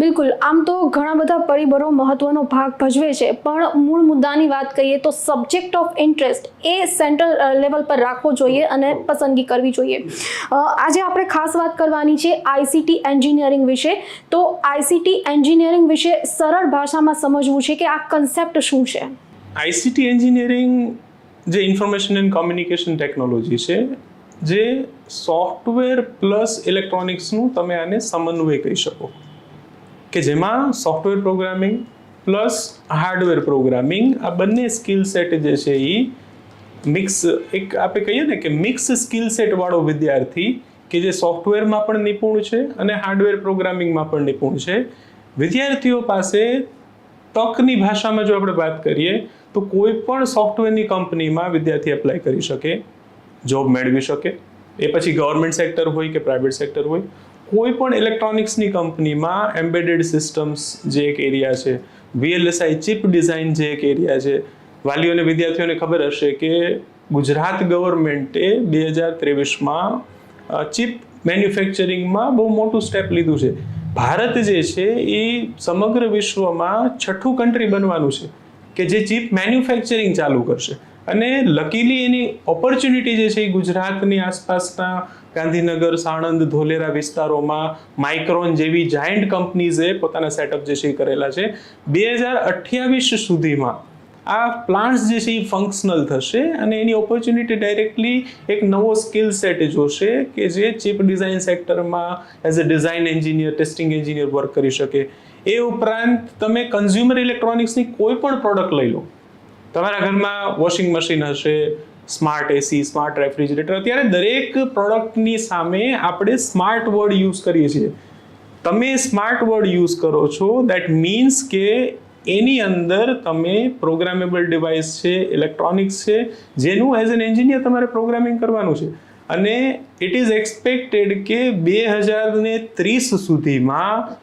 બિલકુલ, આમ તો ઘણા બધા પરિબળો મહત્વનો ભાગ ભજવે છે, પણ મૂળ મુદ્દાની વાત કરીએ તો subject of interest A central level પર રાખવો જોઈએ અને પસંદગી કરવી જોઈએ. આજે આપણે ખાસ વાત કરવાની છે આઈસીટી એન્જિનિયરિંગ વિશે. તો આઈસીટી એન્જિનિયરિંગ વિશે સરળ ભાષામાં સમજવું છે કે આ કન્સેપ્ટ શું છે. આઈસીટી એન્જિનિયરિંગ જે ઇન્ફોર્મેશન એન્ડ કોમ્યુનિકેશન ટેકનોલોજી છે, જે સોફ્ટવેર પ્લસ ઇલેક્ટ્રોનિક્સનું તમે આને સમન્વય કહી શકો, કે જેમાં software programming plus hardware programming આ બંને સ્કિલ સેટ જે છે એ મિક્સ, એક આપણે કહીએ ને કે મિક્સ સ્કિલ સેટ વાળો વિદ્યાર્થી કે જે સોફ્ટવેરમાં પણ નિપુણ છે અને હાર્ડવેર પ્રોગ્રામિંગમાં પણ નિપુણ છે. વિદ્યાર્થીઓ પાસે તકની ભાષામાં જો આપણે વાત કરીએ તો કોઈ પણ સોફ્ટવેરની કંપનીમાં વિદ્યાર્થી એપ્લાય કરી શકે, જોબ મેળવી શકે, એ પછી ગવર્મેન્ટ સેક્ટર હોય કે પ્રાઇવેટ સેક્ટર હોય. કોઈ પણ ઇલેક્ટ્રોનિક્સની કંપનીમાં એમ્બેડેડ સિસ્ટમ્સ જે એક એરિયા છે, VLSI ચિપ ડિઝાઇન જે એક એરિયા છે. વાલીઓને વિદ્યાર્થીઓને ખબર હશે કે ગુજરાત ગવર્મેન્ટે 2023માં ચિપ મેન્યુફેક્ચરિંગમાં બહુ મોટું સ્ટેપ લીધું છે. ભારત જે છે એ સમગ્ર વિશ્વમાં 6થું કન્ટ્રી બનવાનું છે કે જે ચિપ મેન્યુફેક્ચરિંગ ચાલુ કરશે. અને લકીલી એની ઓપોર્ચ્યુનિટી જે છે એ ગુજરાતની આસપાસના ગાંધીનગર, સાણંદ, ધોલેરા વિસ્તારોમાં માઇક્રોન જેવી જાયન્ટ કંપનીઝે પોતાના સેટઅપ જે છે એ કરેલા છે. 2028 સુધીમાં આ પ્લાન્ટ્સ જે છે એ ફંક્શનલ થશે અને એની ઓપોર્ચ્યુનિટી ડાયરેક્ટલી એક નવો સ્કિલ સેટ જોશે કે જે ચિપ ડિઝાઇન સેક્ટરમાં as a design engineer, testing engineer work કરી શકે. એ ઉપરાંત તમે કન્ઝ્યુમર ઇલેક્ટ્રોનિક્સની કોઈ પણ પ્રોડક્ટ લઈ લો, તમારા ઘરમાં વોશિંગ મશીન હશે, સ્માર્ટ એસી, સ્માર્ટ રેફ્રિજરેટર, અત્યારે દરેક પ્રોડક્ટની સામે આપણે સ્માર્ટ વર્ડ યુઝ કરીએ છીએ. તમે સ્માર્ટ વર્ડ યુઝ કરો છો, દેટ મીન્સ કે એની અંદર તમે પ્રોગ્રામેબલ ડિવાઇસ છે, ઇલેક્ટ્રોનિક્સ છે, જેનું એઝ એન એન્જિનિયર તમારે પ્રોગ્રામિંગ કરવાનું છે. અને ઇટ ઇઝ એક્સપેક્ટેડ કે 2030 સુધીમાં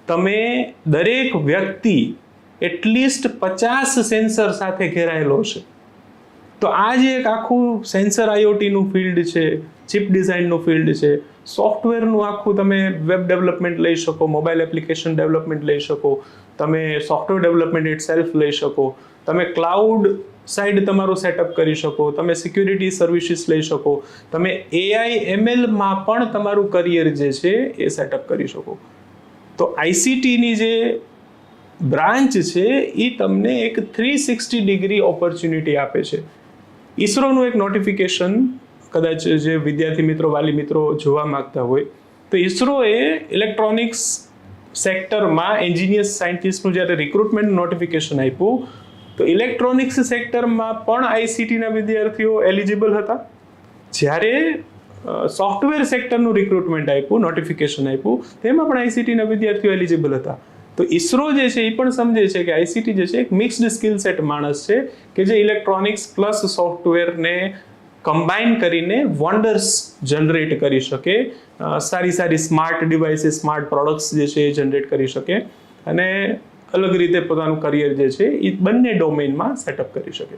તમે દરેક વ્યક્તિ એટલીસ્ટ 50 સેન્સર સાથે ઘેરાયેલો છે. તો આ જે એક આખું સેન્સર આઈઓટીનું ફિલ્ડ છે, ચિપ ડિઝાઇનનું ફિલ્ડ છે, સોફ્ટવેરનું આખું તમે વેબ ડેવલપમેન્ટ લઈ શકો, મોબાઈલ એપ્લિકેશન ડેવલપમેન્ટ લઈ શકો, તમે સોફ્ટવેર ડેવલપમેન્ટ ઇટ સેલ્ફ લઈ શકો, તમે ક્લાઉડ સાઇડ તમારું સેટઅપ કરી શકો, તમે સિક્યુરિટી સર્વિસીસ લઈ શકો, તમે AI/MLમાં પણ તમારું કરિયર જે છે એ સેટઅપ કરી શકો. તો આઈસીટીની જે બ્રાન્ચ છે એ તમને એક 360 ડિગ્રી ઓપોર્ચ્યુનિટી આપે છે. ઈસરોનું એક નોટિફિકેશન કદાચ જે વિદ્યાર્થી મિત્રો, વાલી મિત્રો જોવા માંગતા હોય તો ઈસરોએ ઇલેક્ટ્રોનિક્સ સેક્ટરમાં એન્જિનિયર્સ, સાયન્ટિસ્ટનું જ્યારે રિક્રુટમેન્ટ નોટિફિકેશન આપ્યું તો ઇલેક્ટ્રોનિક્સ સેક્ટરમાં પણ આઈસીટીના વિદ્યાર્થીઓ એલિજિબલ હતા. જ્યારે સોફ્ટવેર સેક્ટરનું રિક્રુટમેન્ટ આપ્યું, નોટિફિકેશન આપ્યું, તેમાં પણ આઈસીટીના વિદ્યાર્થીઓ એલિજિબલ હતા. તો ઈસરો જે છે એ પણ સમજે છે કે આઈસીટી જે છે એક મિક્સ્ડ સ્કિલ સેટ માણસ છે કે જે ઇલેક્ટ્રોનિક્સ પ્લસ સોફ્ટવેરને કમ્બાઈન કરીને વન્ડર્સ જનરેટ કરી શકે, સારી સ્માર્ટ ડિવાઇસીસ, સ્માર્ટ પ્રોડક્ટ્સ જે છે એ જનરેટ કરી શકે અને અલગ રીતે પોતાનું કરિયર જે છે એ બંને ડોમેઇનમાં સેટઅપ કરી શકે.